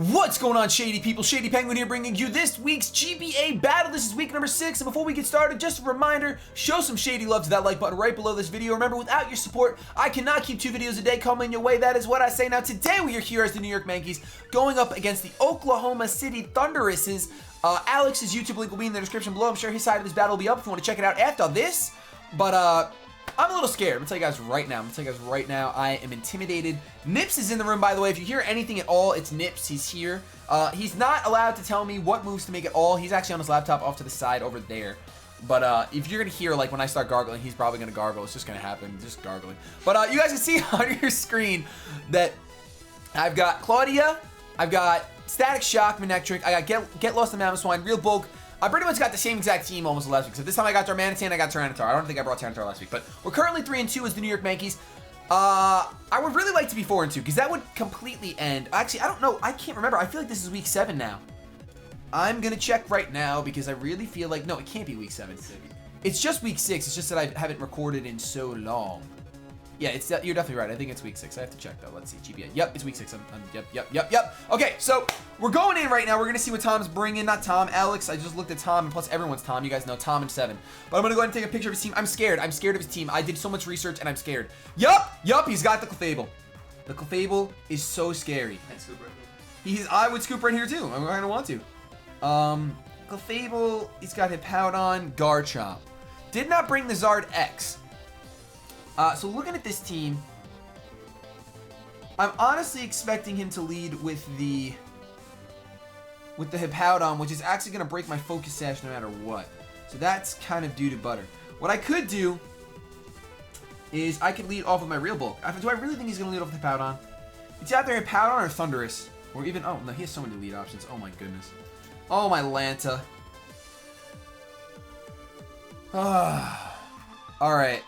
What's going on, Shady people? ShadyPenguinn here, bringing you this week's GBA battle. This is week number 6, and before we get started, just a reminder, show some Shady love to that like button right below this video. Remember, without your support, I cannot keep 2 videos a day coming your way. That is what I say. Now, today we are here as the New York Yankees, going up against the Oklahoma City Thundurs. Alex's YouTube link will be in the description below. I'm sure his side of this battle will be up if you want to check it out after this. But, I'm a little scared. I'm going to tell you guys right now. I am intimidated. Nips is in the room, by the way. If you hear anything at all, it's Nips. He's here. He's not allowed to tell me what moves to make at all. He's actually on his laptop off to the side over there. But if you're going to hear, like, when I start gargling, he's probably going to gargle. It's just going to happen. Just gargling. But you guys can see on your screen that I've got Claudia. I've got Static Shock, Manectric. I got Get Lost in Mammoth Swine, Real Bulk. I pretty much got the same exact team almost last week. So this time I got Darmanitan, I got Tyranitar. I don't think I brought Tyranitar last week, but we're currently 3-2 as the New York Yankees. I would really like to be 4-2 because that would completely end. Actually, I don't know. I can't remember. I feel like this is week 7 now. I'm going to check right now because I really feel like, no, it can't be week 7. It's just week 6. It's just that I haven't recorded in so long. Yeah, you're definitely right. I think it's week 6. I have to check, though. Let's see. GBA. Yep, it's week 6. Yep. Okay, so we're going in right now. We're going to see what Tom's bringing. Not Tom, Alex. I just looked at Tom, and plus everyone's Tom. You guys know Tom and 7. But I'm going to go ahead and take a picture of his team. I'm scared. I'm scared of his team. I did so much research, and I'm scared. Yup, he's got the Clefable. The Clefable is so scary. I would scoop right here, too. I'm going to want to. Clefable, he's got Hippowdon, Garchomp. Did not bring the Zard X. So looking at this team, I'm honestly expecting him to lead with the Hippowdon, which is actually going to break my Focus Sash no matter what. So that's kind of due to butter. What I could do is I could lead off with my Real Bulk. Do I really think he's going to lead off with Hippowdon? It's either Hippowdon or Thundurs. Or even, oh no, he has so many lead options. Oh my goodness. Oh my Lanta. Alright.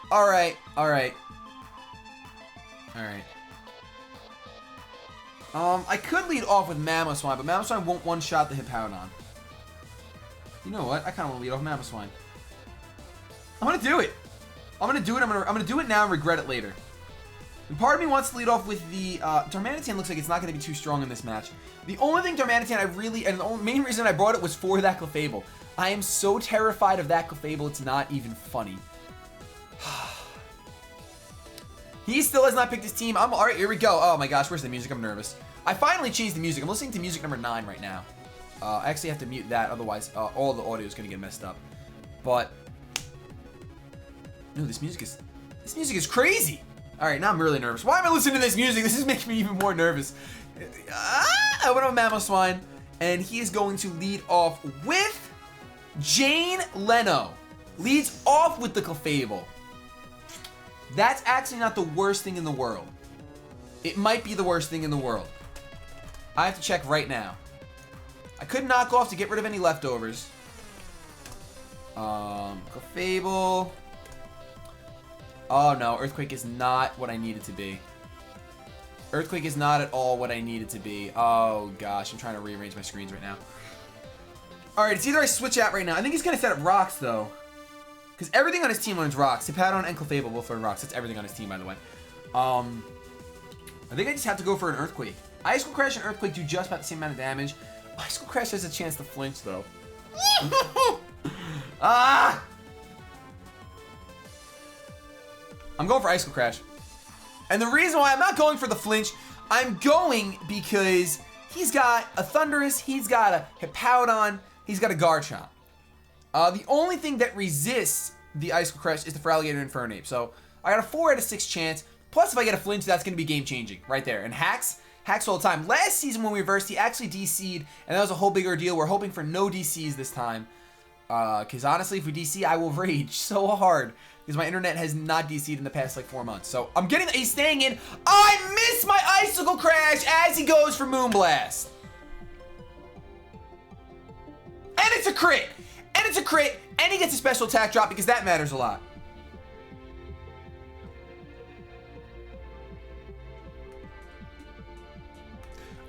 I could lead off with Mamoswine, but Mamoswine won't one-shot the Hippowdon. You know what? I kind of want to lead off Mamoswine. I'm going to do it. I'm going to do it now and regret it later. And part of me wants to lead off with the Darmanitan. Looks like it's not going to be too strong in this match. The only thing Darmanitan and the main reason I brought it was for that Clefable. I am so terrified of that Clefable, it's not even funny. He still has not picked his team. Alright, here we go. Oh my gosh, where's the music? I'm nervous. I finally changed the music. I'm listening to music number 9 right now. I actually have to mute that, otherwise all the audio is going to get messed up. But no, this music is crazy. Alright, now I'm really nervous. Why am I listening to this music? This is making me even more nervous. I went on Mamoswine, and he is going to lead off with Jane Leno. Leads off with the Clefable. That's actually not the worst thing in the world. It might be the worst thing in the world. I have to check right now. I could knock off to get rid of any leftovers. Clefable. Oh no, Earthquake is not what I need it to be. Earthquake is not at all what I need it to be. Oh gosh, I'm trying to rearrange my screens right now. Alright, it's either I switch out right now. I think he's going to set up rocks though. Because everything on his team learns rocks. Hippowdon and Clefable both learn rocks. That's everything on his team, by the way. I think I just have to go for an Earthquake. Ice Cold Crash and Earthquake do just about the same amount of damage. Ice Cold Crash has a chance to flinch, though. I'm going for Ice Cold Crash. And the reason why I'm not going for the flinch, I'm going because he's got a Thundurus, he's got a Hippowdon, he's got a Garchomp. The only thing that resists the Ice Cold Crash is the Feraligatr Infernape. So I got a 4 out of 6 chance. Plus, if I get a flinch, that's going to be game-changing right there. And hacks all the time. Last season when we reversed, he actually DC'd, and that was a whole big ordeal. We're hoping for no DCs this time. Because honestly, if we DC, I will rage so hard. Because my internet has not DC'd in the past like 4 months. So I'm getting, he's staying in. I miss my Icicle Crash as he goes for Moonblast. And it's a crit. And it's a crit, and he gets a special attack drop because that matters a lot.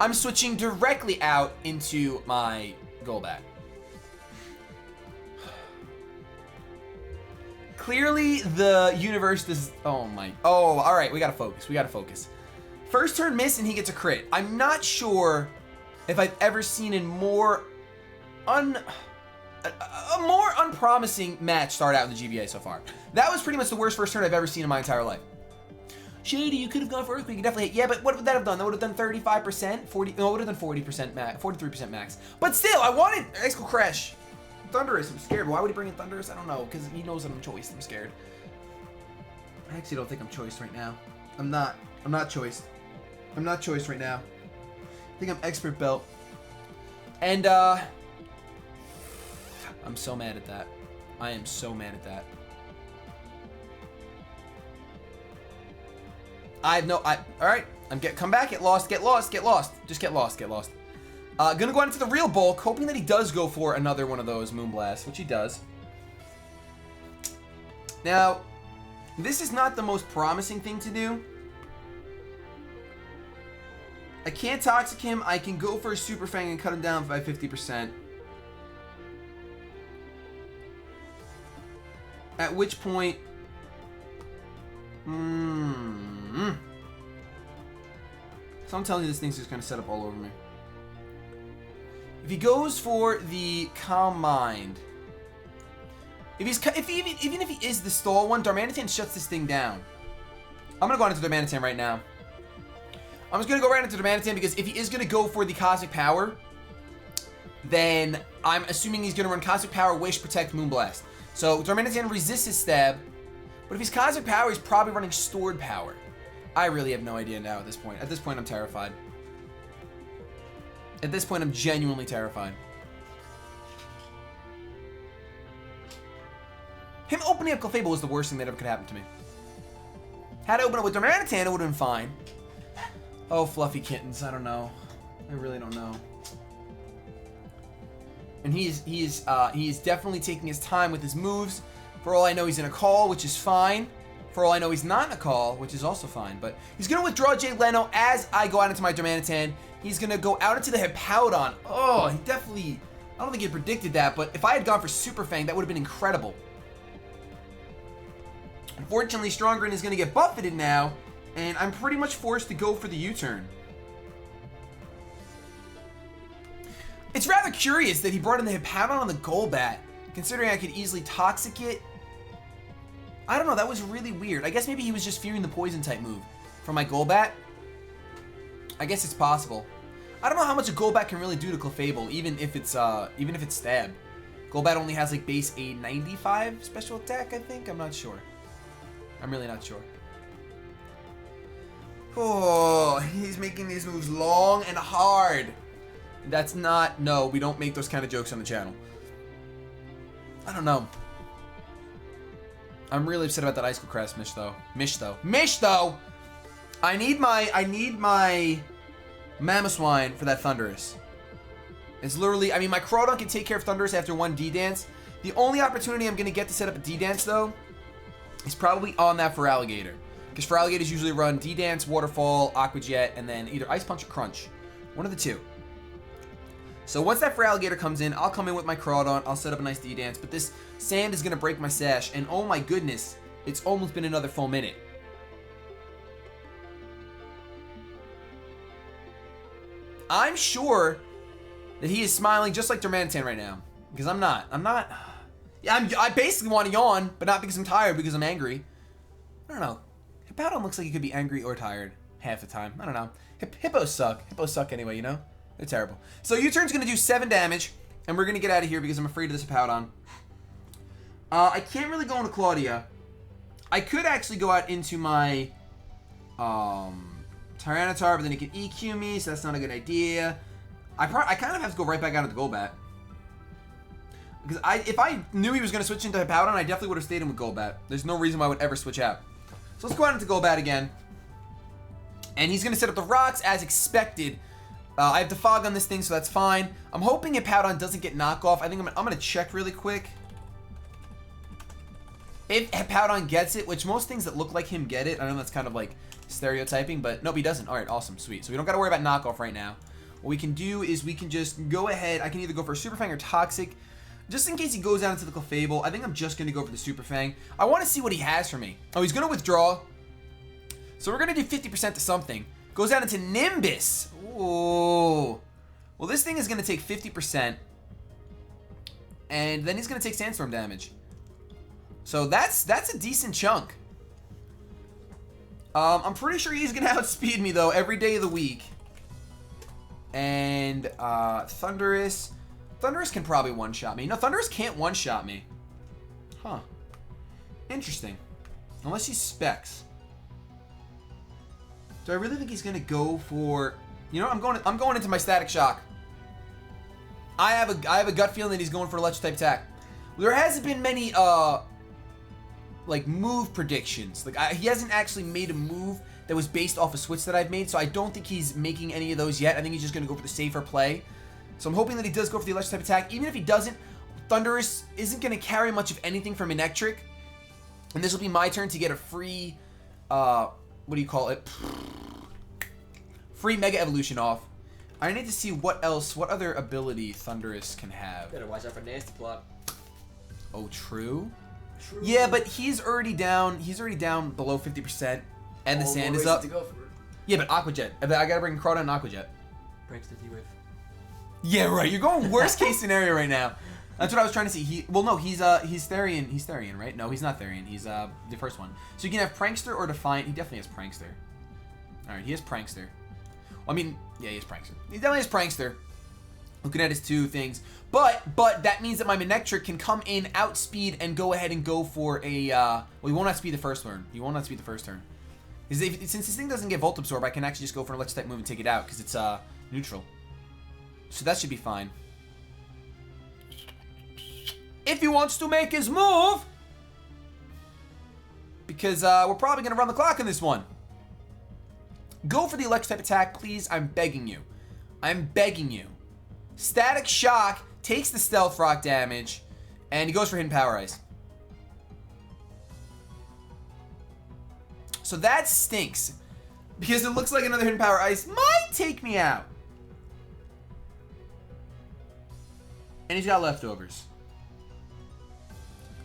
I'm switching directly out into my Golbat. Clearly, the universe does... Oh, all right, we gotta focus. First turn miss, and he gets a crit. I'm not sure if I've ever seen a more unpromising match start out in the GBA so far. That was pretty much the worst first turn I've ever seen in my entire life. Shady, you could have gone for Earthquake. You definitely hit. Yeah, but what would that have done? That would have done 35%, 40. No, it would have done 40% max, 43% max. But still, I wanted Icicle Crash. Thundurs. I'm scared. Why would he bring in Thundurs? I don't know, because he knows that I'm choiced. I'm scared. I actually don't think I'm choiced right now. I'm not choiced. I'm not choiced right now. I think I'm Expert Belt. And I'm so mad at that. I am so mad at that. Alright. Come back, get lost. Just get lost. Gonna go out into the real bulk, hoping that he does go for another one of those Moonblasts, which he does. Now, this is not the most promising thing to do. I can't Toxic him. I can go for a Super Fang and cut him down by 50%. At which point... So I'm telling you, this thing's just going to set up all over me. If he goes for the Calm Mind... Even if he is the stall one, Darmanitan shuts this thing down. I'm going to go into Darmanitan right now. I'm just going to go right into Darmanitan because if he is going to go for the Cosmic Power, then I'm assuming he's going to run Cosmic Power, Wish, Protect, Moonblast. So Darmanitan resists his stab, but if he's Cosmic Power, he's probably running Stored Power. I really have no idea now at this point. At this point, I'm terrified. At this point, I'm genuinely terrified. Him opening up Clefable was the worst thing that ever could happen to me. Had I opened up with Darmanitan, it would have been fine. Oh, fluffy kittens. I don't know. I really don't know. And he is definitely taking his time with his moves. For all I know, he's in a call, which is fine. For all I know, he's not in a call, which is also fine. But he's going to withdraw Jay Leno as I go out into my Darmanitan. He's going to go out into the Hippowdon. Oh, he definitely... I don't think he predicted that, but if I had gone for Super Fang, that would have been incredible. Unfortunately, Strongrin is going to get buffeted now, and I'm pretty much forced to go for the U-turn. It's rather curious that he brought in the Hippowdon on the Golbat, considering I could easily Toxic it. I don't know, that was really weird. I guess maybe he was just fearing the Poison-type move from my Golbat. I guess it's possible. I don't know how much a Golbat can really do to Clefable, even if it's Stab. Golbat only has like base a 95 special attack, I think. I'm not sure. I'm really not sure. Oh, he's making these moves long and hard. That's not... No, we don't make those kind of jokes on the channel. I don't know. I'm really upset about that Icicle Crest Mish though. Mish though! I need my Mamoswine for that Thundurus. It's literally... I mean, my Crawdon can take care of Thundurus after one D-Dance. The only opportunity I'm going to get to set up a D-Dance though is probably on that for Alligator. Because for Alligators usually run D-Dance, Waterfall, Aqua Jet, and then either Ice Punch or Crunch. One of the two. So once that for Alligator comes in, I'll come in with my Crawdon, I'll set up a nice D-Dance, but this Sand is going to break my Sash, and oh my goodness, it's almost been another full minute. I'm sure that he is smiling just like Darmanitan right now. Because I'm not. Yeah, I basically want to yawn, but not because I'm tired, because I'm angry. I don't know. Hippowdon looks like he could be angry or tired half the time. I don't know. Hippos suck. Hippos suck anyway, you know? They're terrible. So U-turn's going to do 7 damage, and we're going to get out of here because I'm afraid of this Hippowdon. I can't really go into Claudia. I could actually go out into my Tyranitar, but then he could EQ me, so that's not a good idea. I kind of have to go right back out of the Golbat. Because if I knew he was going to switch into Hippowdon, I definitely would have stayed in with Golbat. There's no reason why I would ever switch out. So let's go out into Golbat again. And he's going to set up the rocks as expected. I have the Fog on this thing, so that's fine. I'm hoping Hippowdon doesn't get knockoff. I think I'm going to check really quick. If Hippowdon gets it, which most things that look like him get it. I know that's kind of like stereotyping, but nope, he doesn't. All right, awesome, sweet. So we don't got to worry about knockoff right now. What we can do is we can just go ahead. I can either go for Super Fang or Toxic. Just in case he goes out into the Clefable, I think I'm just going to go for the Super Fang. I want to see what he has for me. Oh, he's going to withdraw. So we're going to do 50% to something. Goes out into Nimbus. Ooh. Well, Well, this thing is going to take 50%. And then he's going to take sandstorm damage. So that's a decent chunk. I'm pretty sure he's going to outspeed me, though, every day of the week. And Thundurs can probably one-shot me. No, Thundurs can't one-shot me. Huh. Interesting. Unless he specs. Do I really think he's going to go for... You know, I'm going into my static shock. I have a gut feeling that he's going for electric type attack. There hasn't been many like move predictions. Like he hasn't actually made a move that was based off a switch that I've made, so I don't think he's making any of those yet. I think he's just going to go for the safer play. So I'm hoping that he does go for the electric type attack. Even if he doesn't, Thundurs isn't going to carry much of anything from Electric. And this will be my turn to get a free what do you call it? Free Mega Evolution off. I need to see what other ability Thundurs can have. Better watch out for Nasty Plot. Oh, true. Yeah, but he's already down. He's already down below 50%, and the sand is up. To go for it. Yeah, but Aqua Jet. I gotta bring Crota and Aqua Jet. Prankster T-Wave. Yeah, right. You're going worst case scenario right now. That's what I was trying to see. Well, no, he's Therian. He's Therian, right? No, he's not Therian. He's the first one. So you can have Prankster or Defiant. He definitely has Prankster. All right, he has Prankster. Well, I mean, yeah, he has Prankster. He definitely has Prankster. Looking at his two things. But that means that my Manectric can come in, outspeed, and go ahead and go for a, well, he won't outspeed the first turn. He won't outspeed the first turn. Since this thing doesn't get Volt Absorb, I can actually just go for an electric type move and take it out, because it's, neutral. So that should be fine. If he wants to make his move, because, we're probably going to run the clock in this one. Go for the electric type attack, please. I'm begging you. I'm begging you. Static Shock takes the Stealth Rock damage, and he goes for Hidden Power Ice. So that stinks, because it looks like another Hidden Power Ice might take me out. And he's got leftovers.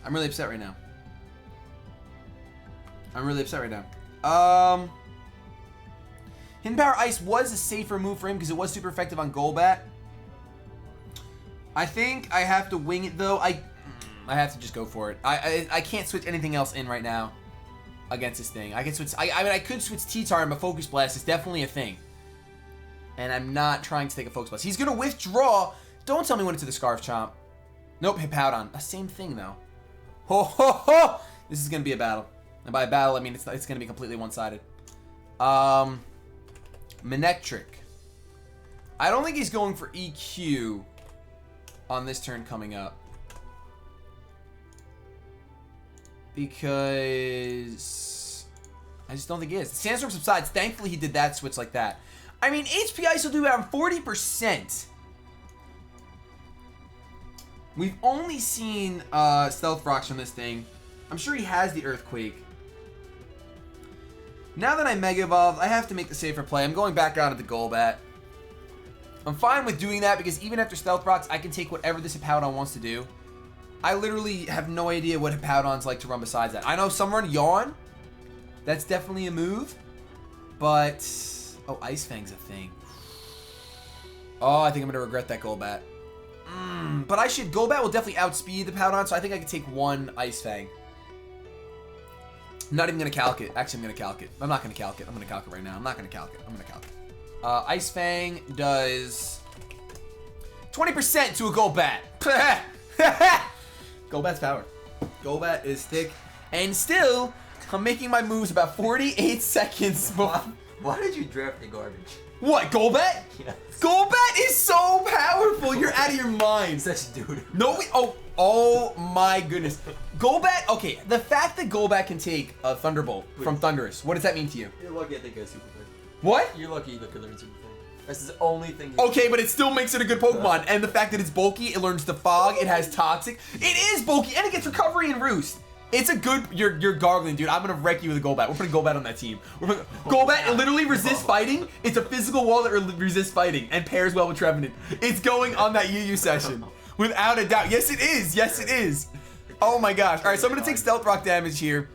I'm really upset right now. Hidden Power Ice was a safer move for him because it was super effective on Golbat. I think I have to wing it though. I have to just go for it. I can't switch anything else in right now against this thing. I can switch. I mean, I could switch T-Tar, but Focus Blast is definitely a thing. And I'm not trying to take a Focus Blast. He's gonna withdraw. Don't tell me when it's to the Scarf Chomp. Nope, Hippowdon. Same thing though. Ho ho ho! This is gonna be a battle, and by a battle I mean it's gonna be completely one-sided. Manectric. I don't think he's going for EQ on this turn coming up, because I just don't think he is. Sandstorm subsides. Thankfully he did that switch like that. I mean, HP Ice will do around 40%. We've only seen Stealth Rocks from this thing. I'm sure he has the Earthquake. Now that I Mega Evolved, I have to make the safer play. I'm going back out of the Golbat. I'm fine with doing that because even after Stealth Rocks, I can take whatever this Hippowdon wants to do. I literally have no idea what Hippowdons like to run besides that. I know some run Yawn. That's definitely a move. But... oh, Ice Fang's a thing. Oh, I think I'm going to regret that Golbat. But I should... Golbat will definitely outspeed the Hippowdon, so I think I could take one Ice Fang. I'm not even going to calc it. Actually, I'm going to calc it. I'm not going to calc it. I'm going to calc it right now. I'm not going to calc it. I'm going to calc it. Ice Fang does 20% to a Golbat. Golbat's power. Golbat is thick. And still, I'm making my moves about 48 seconds before. Why did you draft the garbage? What, Golbat? Yes. Golbat is so powerful. You're out of your mind. Such a dude. No, oh my goodness. Golbat, okay, the fact that Golbat can take a Thunderbolt from Thundurs, what does that mean to you? You're lucky I think it's super thing. What? You're lucky you can learn super thing. That's the only thing. Okay, but it still makes it a good Pokemon. And the fact that it's bulky, it learns to Fog, it has Toxic. It is bulky, and it gets Recovery and Roost. It's a good, you're gargling, dude. I'm gonna wreck you with a Golbat. We're putting Golbat on that team. Golbat literally resists fighting. It's a physical wall that resists fighting and pairs well with Trevenant. It's going on that UU session. Without a doubt. Yes, it is. Yes, it is. Oh my gosh. All right, so I'm gonna take Stealth Rock damage here.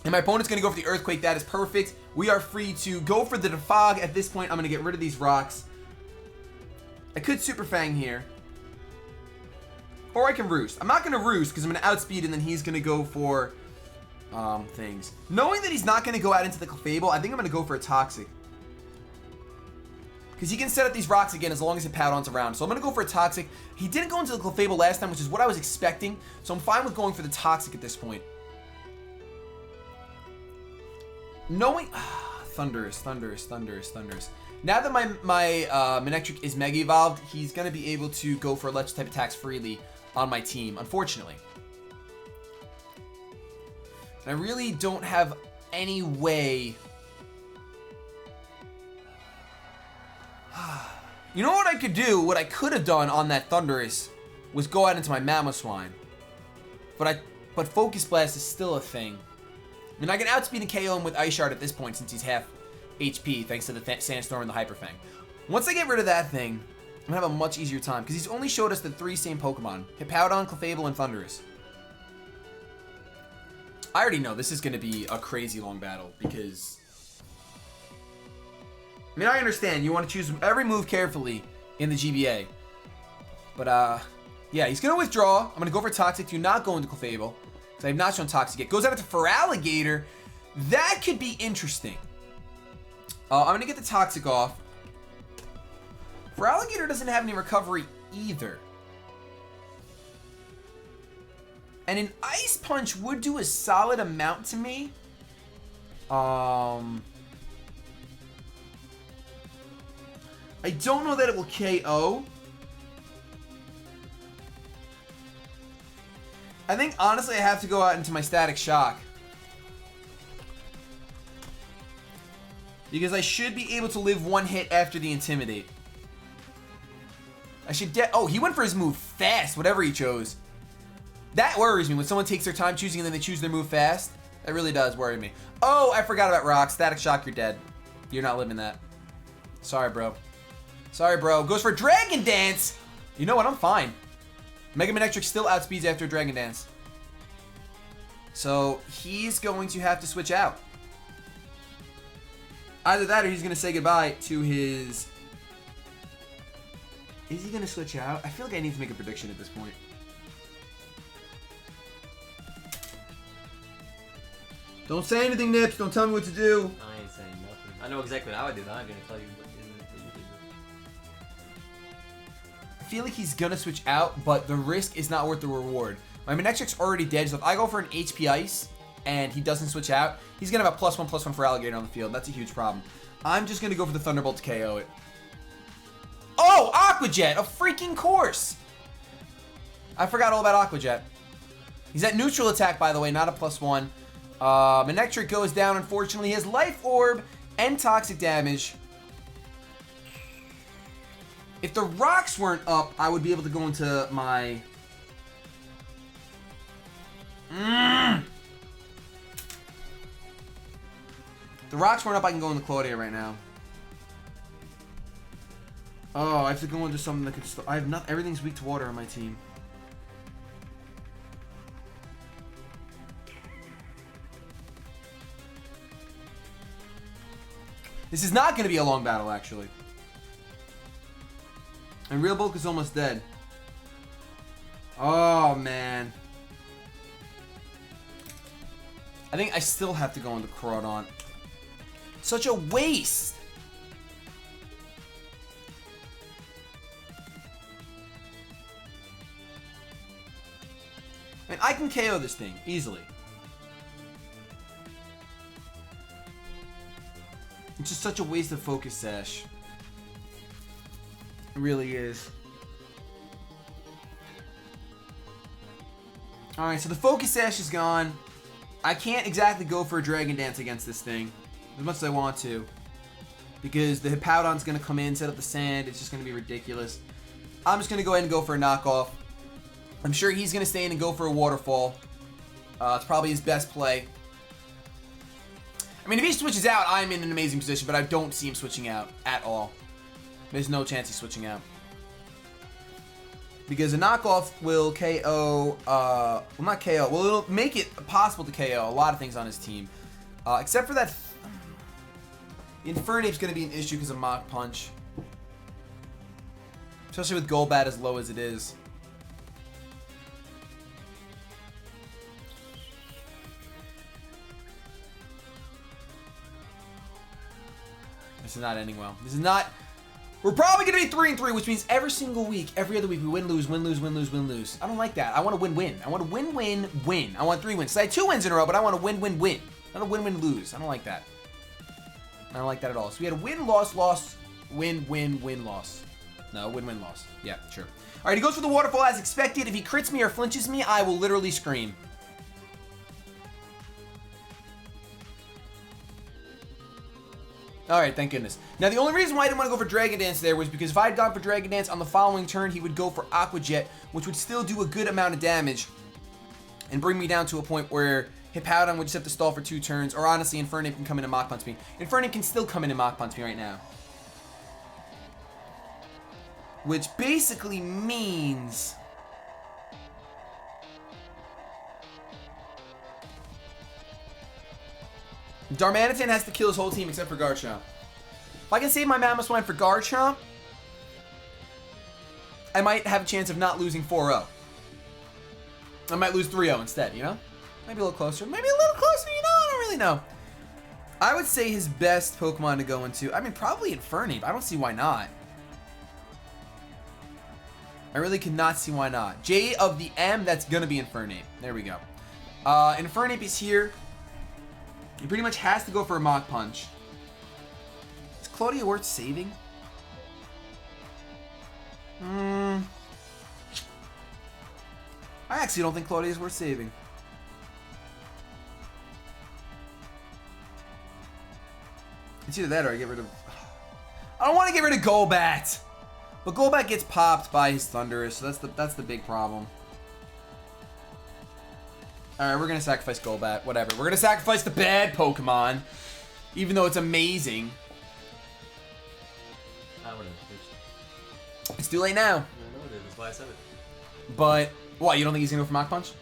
And my opponent's gonna go for the Earthquake. That is perfect. We are free to go for the Defog at this point. I'm gonna get rid of these rocks. I could Super Fang here. Or I can Roost. I'm not going to Roost because I'm going to outspeed and then he's going to go for things. Knowing that he's not going to go out into the Clefable, I think I'm going to go for a Toxic. Because he can set up these rocks again as long as Hippowdon's around. So I'm going to go for a Toxic. He didn't go into the Clefable last time, which is what I was expecting. So I'm fine with going for the Toxic at this point. Knowing... Thundurs. Now that my Manectric is Mega Evolved, he's going to be able to go for electric type attacks freely on my team, unfortunately. And I really don't have any way... You know what I could do? What I could have done on that Thundurus was go out into my Mamoswine. But Focus Blast is still a thing. I mean, I can outspeed and KO him with Ice Shard at this point since he's half HP thanks to the Sandstorm and the Hyper Fang. Once I get rid of that thing, I'm gonna have a much easier time because he's only showed us the 3 same Pokemon: Hippowdon, Clefable, and Thundurus. I already know this is gonna be a crazy long battle because... I mean, I understand you want to choose every move carefully in the GBA. But, yeah, he's going to withdraw. I'm going to go for Toxic to not go into Clefable. Because I have not shown Toxic yet. Goes out to Feraligatr. That could be interesting. I'm going to get the Toxic off. Feraligatr doesn't have any recovery either. And an Ice Punch would do a solid amount to me. I don't know that it will KO. I think, honestly, I have to go out into my Static Shock. Because I should be able to live one hit after the Intimidate. I should oh, he went for his move fast, whatever he chose. That worries me when someone takes their time choosing and then they choose their move fast. That really does worry me. Oh, I forgot about Rock. Static Shock, you're dead. You're not living that. Sorry, bro. Sorry, bro. Goes for Dragon Dance. You know what? I'm fine. Mega Manectric still outspeeds after Dragon Dance. So he's going to have to switch out. Either that or he's going to say goodbye to his... Is he going to switch out? I feel like I need to make a prediction at this point. Don't say anything, Nips. Don't tell me what to do. I ain't saying nothing. I know exactly how I do that. I'm going to tell you what you do. I feel like he's going to switch out, but the risk is not worth the reward. My Manectric's already dead, so if I go for an HP Ice and he doesn't switch out, he's going to have a +1/+1 for Alligator on the field. That's a huge problem. I'm just going to go for the Thunderbolt to KO it. Oh, Aqua Jet, a freaking course. I forgot all about Aqua Jet. He's at neutral attack, by the way, not a +1. Manectric goes down, unfortunately. He has Life Orb and Toxic Damage. If the rocks weren't up, I would be able to go into my... If the rocks weren't up, I can go into Claudia right now. Oh, I have to go into something that could... I have not... Everything's weak to water on my team. This is not going to be a long battle, actually. And Real Bulk is almost dead. Oh, man. I think I still have to go into Crawdon. Such a waste. I mean, I can KO this thing easily. It's just such a waste of Focus Sash. It really is. Alright, so the Focus Sash is gone. I can't exactly go for a Dragon Dance against this thing. As much as I want to. Because the Hippowdon's going to come in, set up the sand. It's just going to be ridiculous. I'm just going to go ahead and go for a knockoff. I'm sure he's going to stay in and go for a Waterfall. It's probably his best play. I mean, if he switches out, I'm in an amazing position, but I don't see him switching out at all. There's no chance he's switching out. Because a knockoff will KO, well, not KO, well, it'll make it possible to KO a lot of things on his team. Except for that, Infernape's going to be an issue because of Mach Punch. Especially with Golbat as low as it is. This is not ending well. This is not... We're probably going to be 3-3, which means every single week, every other week, we win, lose, win, lose, win, lose, win, lose. I don't like that. I want to win, win. I want to win, win, win. I want 3 wins. So I had 2 wins in a row, but I want to win, win, win. Not a win, win, lose. I don't like that. I don't like that at all. So we had a win, loss, loss, win, win, win, loss. No, win, win, loss. Yeah, sure. All right, he goes for the waterfall as expected. If he crits me or flinches me, I will literally scream. All right, thank goodness. Now, the only reason why I didn't want to go for Dragon Dance there was because if I had gone for Dragon Dance on the following turn, he would go for Aqua Jet, which would still do a good amount of damage and bring me down to a point where Hippowdon would just have to stall for 2 turns, or honestly, Infernape can come in and Mach Punch me. Infernape can still come in and Mach Punch me right now. Which basically means... Darmanitan has to kill his whole team except for Garchomp. If I can save my Mammoth Swine for Garchomp, I might have a chance of not losing 4-0. I might lose 3-0 instead, you know? Maybe a little closer. Maybe a little closer, you know? I don't really know. I would say his best Pokemon to go into... I mean, probably Infernape. I don't see why not. I really cannot see why not. J of the M, that's going to be Infernape. There we go. Infernape is here. He pretty much has to go for a Mach Punch. Is Claudia worth saving? I actually don't think Claudia is worth saving. It's either that or I get rid of... I don't want to get rid of Golbat. But Golbat gets popped by his Thundurs, so that's the big problem. Alright, we're going to sacrifice Golbat. Whatever. We're going to sacrifice the bad Pokemon. Even though it's amazing. I would've. It's too late now. I know it is. That's why I said it. But, what? You don't think he's going to go for Mach Punch?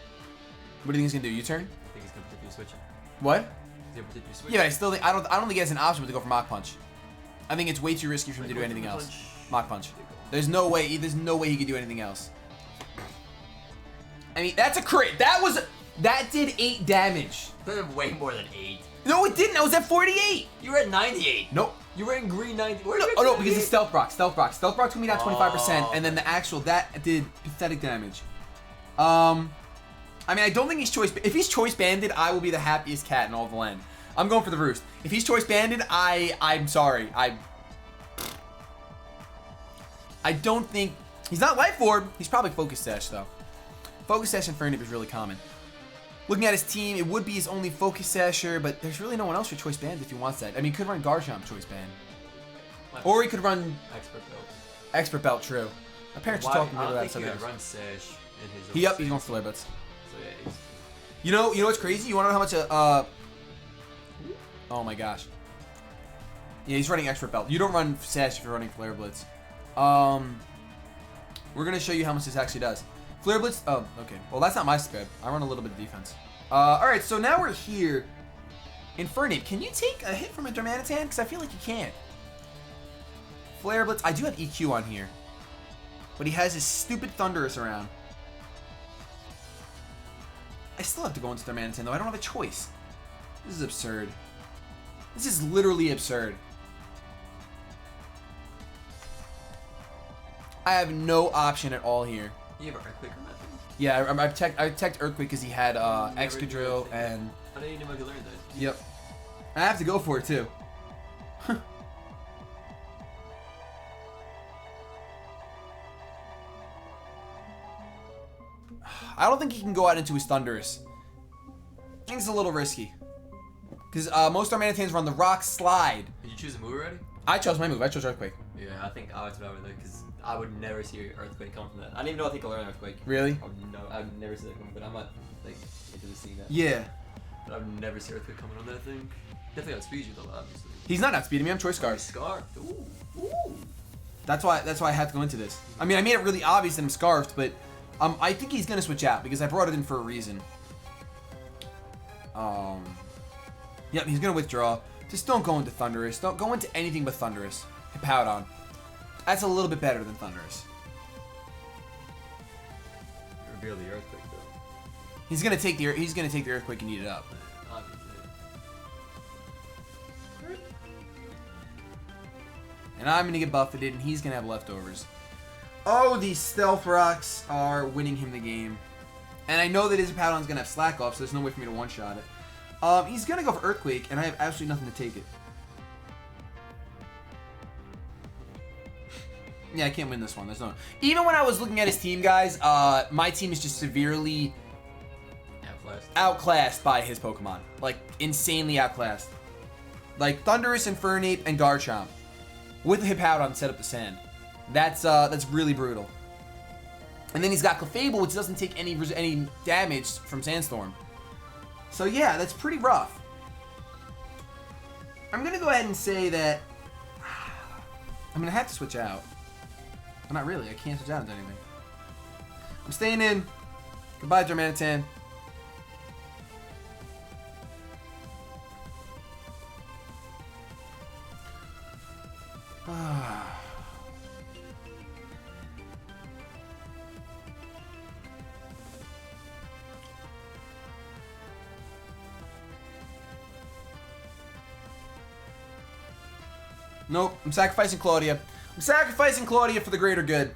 What do you think he's going to do? U-turn? I think he's going to particularly switch it. What? He's going to particularly switch Yeah, but I still think... I don't think he has an option but to go for Mach Punch. I think it's way too risky for him to do anything else. Mach Punch. There's no way he could do anything else. I mean, that's a crit. That did 8 damage. That did way more than 8. No, it didn't. I was at 48. You were at 98. Nope. You were in green 90. No, oh no, because it's Stealth Rock. Stealth Rock. Stealth Rock took me down 25%, and then the actual, that did pathetic damage. I mean, I don't think he's choice... If he's choice banded, I will be the happiest cat in all of the land. I'm going for the roost. If he's choice banded, I'm sorry. I don't think... He's not Life Orb. He's probably Focus Sash, though. Focus Sash and Infernape is really common. Looking at his team, it would be his only Focus Sasher, but there's really no one else for Choice Band if he wants that. I mean, he could run Garchomp Choice Band. Or he could run... Expert Belt. Expert Belt, true. My parents were talking about that. I think he run Sash in his he's going for Flare Blitz. So yeah, he's... You know what's crazy? You want to know how much oh my gosh. Yeah, he's running Expert Belt. You don't run Sash if you're running Flare Blitz. We're going to show you how much this actually does. Flare Blitz, oh, okay. Well, that's not my spread. I run a little bit of defense. Alright, so now we're here. Infernape, can you take a hit from a Darmanitan? Because I feel like you can't. Flare Blitz, I do have EQ on here. But he has his stupid Thundurus around. I still have to go into Darmanitan, though. I don't have a choice. This is absurd. This is literally absurd. I have no option at all here. You have an Earthquake on that thing? Yeah, I teched Earthquake because he had Excadrill and... I didn't even know you learned that. Yep. I have to go for it, too. I don't think he can go out into his Thundurus. I think it's a little risky. Because most Darmanitans run the Rock Slide. Did you choose a move already? I chose my move. I chose Earthquake. Yeah, I think I was about it because I would never see Earthquake come from that. I didn't even know if he could learn Earthquake. Really? I would never see that coming, but I'm not like into the scene that. Yeah. But I would never see Earthquake coming on that thing. Definitely outspeed you though, obviously. He's not outspeeding me. I'm Choice Scarf. Scarfed. Ooh. That's why I have to go into this. I mean, I made it really obvious that I'm Scarfed, but I think he's gonna switch out because I brought it in for a reason. Yep, he's gonna withdraw. Just don't go into Thundurus. Don't go into anything but Thundurus. Hippowdon. That's a little bit better than Thundurus. fear the earthquake though. He's gonna take the earthquake and eat it up. Obviously. And I'm gonna get buffeted, and he's gonna have leftovers. Oh, these stealth rocks are winning him the game. And I know that his Hippowdon's gonna have slack off, so there's no way for me to one-shot it. He's gonna go for earthquake, and I have absolutely nothing to take it. Yeah, I can't win this one. There's no. Even when I was looking at his team, guys, my team is just severely outclassed by his Pokemon. Like, insanely outclassed. Like, Thundurs, Infernape, and Garchomp. With the Hippowdon set up the sand. That's really brutal. And then he's got Clefable, which doesn't take any damage from Sandstorm. So yeah, that's pretty rough. I'm gonna go ahead and say that I'm gonna have to switch out. Well, not really. I can't switch out into anything. I'm staying in. Goodbye, Darmanitan. Nope, I'm sacrificing Claudia. I'm sacrificing Claudia for the greater good.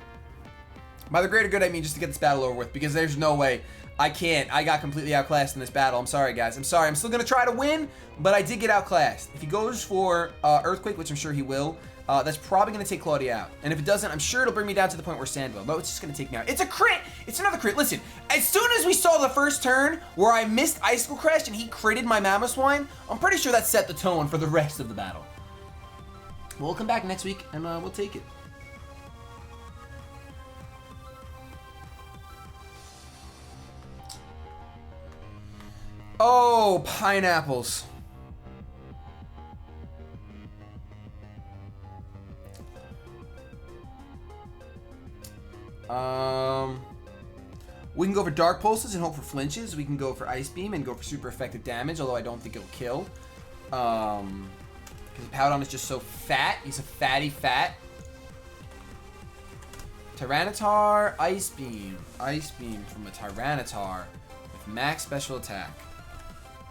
By the greater good, I mean just to get this battle over with, because there's no way. I can't. I got completely outclassed in this battle. I'm sorry, guys. I'm sorry. I'm still going to try to win, but I did get outclassed. If he goes for Earthquake, which I'm sure he will, that's probably going to take Claudia out. And if it doesn't, I'm sure it'll bring me down to the point where Sandville. But it's just going to take me out. It's a crit. It's another crit. Listen, as soon as we saw the first turn where I missed Icicle Crest and he critted my Mamoswine, I'm pretty sure that set the tone for the rest of the battle. We'll come back next week and we'll take it. Oh, pineapples. We can go for Dark Pulses and hope for flinches. We can go for Ice Beam and go for super effective damage, although I don't think it'll kill. Because Hippowdon is just so fat. He's a fatty fat. Tyranitar, Ice Beam. Ice Beam from a Tyranitar with max special attack.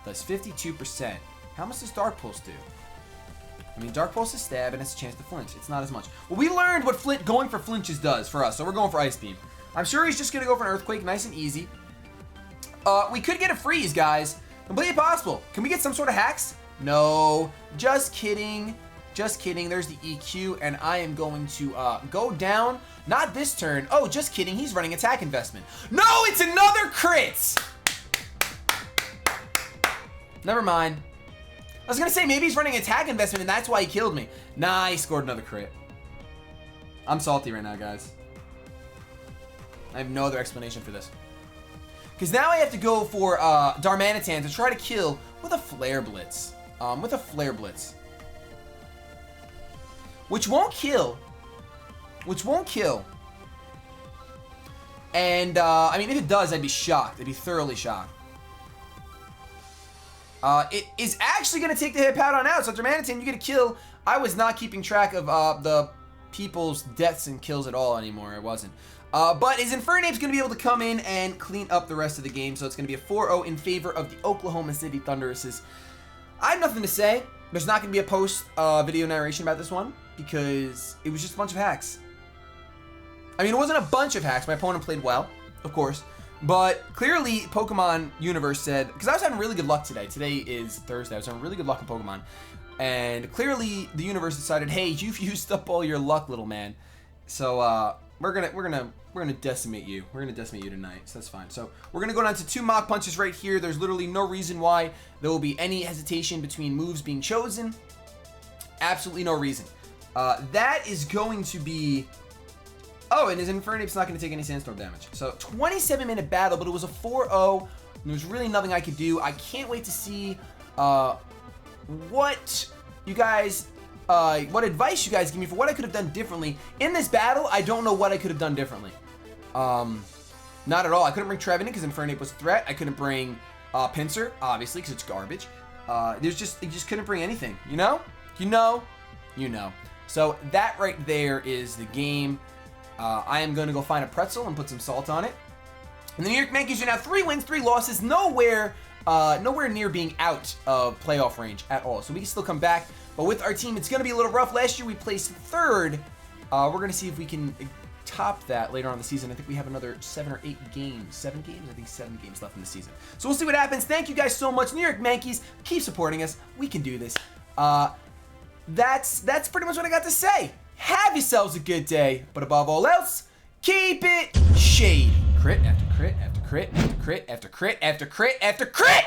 Does 52%. How much does Dark Pulse do? I mean, Dark Pulse is stab and it's a chance to flinch. It's not as much. Well, we learned what going for flinches does for us, so we're going for Ice Beam. I'm sure he's just going to go for an Earthquake, nice and easy. We could get a freeze, guys. Completely possible. Can we get some sort of hacks? No. Just kidding. Just kidding. There's the EQ, and I am going to go down. Not this turn. Oh, just kidding. He's running attack investment. No, it's another crit! Never mind. I was going to say maybe he's running attack investment, and that's why he killed me. Nah, he scored another crit. I'm salty right now, guys. I have no other explanation for this. Because now I have to go for Darmanitan to try to kill with a Flare Blitz. Which won't kill. And, I mean, if it does, I'd be shocked. I'd be thoroughly shocked. It is actually going to take the Hippowdon out. So, Darmanitan, you get a kill. I was not keeping track of the people's deaths and kills at all anymore. I wasn't. But his Infernape's going to be able to come in and clean up the rest of the game. So, it's going to be a 4-0 in favor of the Oklahoma City Thunduruses. I have nothing to say. There's not going to be a post-video narration about this one because it was just a bunch of hacks. I mean, it wasn't a bunch of hacks. My opponent played well, of course. But clearly, Pokemon Universe said, because I was having really good luck today. Today is Thursday. I was having really good luck in Pokemon. And clearly, the universe decided, hey, you've used up all your luck, little man. So, we're gonna decimate you. We're gonna decimate you tonight, so that's fine. So we're gonna go down to 2 Mach Punches right here. There's literally no reason why there will be any hesitation between moves being chosen. Absolutely no reason. That is going to be... Oh, and his Infernape's not gonna take any Sandstorm damage. So 27-minute battle, but it was a 4-0. There's really nothing I could do. I can't wait to see what you guys... what advice you guys give me for what I could have done differently. In this battle, I don't know what I could have done differently. Not at all. I couldn't bring Trevenant because Infernape was a threat. I couldn't bring Pinsir, obviously, because it's garbage. You just couldn't bring anything, you know? You know. So that right there is the game. I am going to go find a pretzel and put some salt on it. And the New York Yankees are now 3 wins, 3 losses, nowhere near being out of playoff range at all. So we can still come back. But with our team, it's going to be a little rough. Last year we placed 3rd. We're going to see if we can top that later on in the season. I think we have another 7 or 8 games. 7 games? I think 7 games left in the season. So we'll see what happens. Thank you guys so much. New York Yankees, keep supporting us. We can do this. That's pretty much what I got to say. Have yourselves a good day. But above all else, keep it shady. Crit after crit after crit after crit after crit after crit after crit!